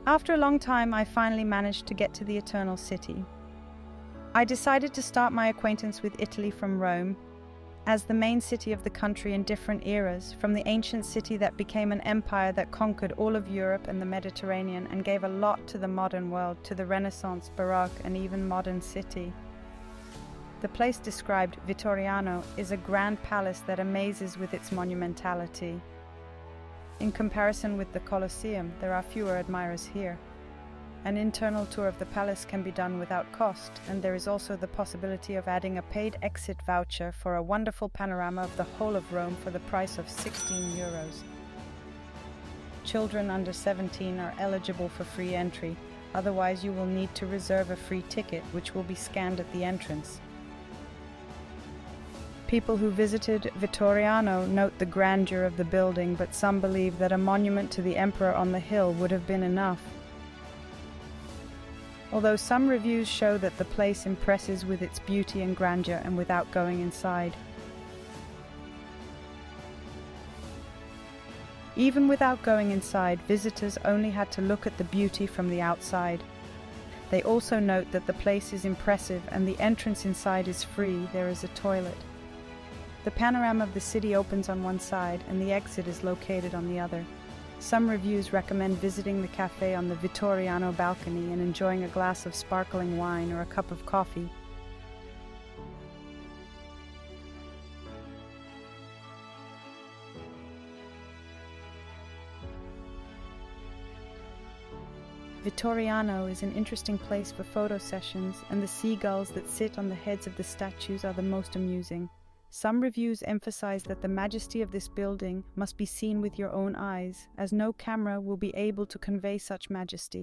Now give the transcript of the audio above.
After a long time, I finally managed to get to the Eternal City. I decided to start my acquaintance with Italy from Rome, as the main city of the country in different eras, from the ancient city that became an empire that conquered all of Europe and the Mediterranean and gave a lot to the modern world, to the Renaissance, Baroque, and even modern city. The place described, Vittoriano, is a grand palace that amazes with its monumentality. In comparison with the Colosseum, there are fewer admirers here. An internal tour of the palace can be done without cost, and there is also the possibility of adding a paid exit voucher for a wonderful panorama of the whole of Rome for the price of €16. Children under 17 are eligible for free entry, otherwise you will need to reserve a free ticket which will be scanned at the entrance. People who visited Vittoriano note the grandeur of the building, but some believe that a monument to the emperor on the hill would have been enough. Although some reviews show that the place impresses with its beauty and grandeur and without going inside. Even without going inside, visitors only had to look at the beauty from the outside. They also note that the place is impressive and the entrance inside is free. There is a toilet. The panorama of the city opens on one side and the exit is located on the other. Some reviews recommend visiting the cafe on the Vittoriano balcony and enjoying a glass of sparkling wine or a cup of coffee. Vittoriano is an interesting place for photo sessions, and the seagulls that sit on the heads of the statues are the most amusing. Some reviews emphasize that the majesty of this building must be seen with your own eyes, as no camera will be able to convey such majesty.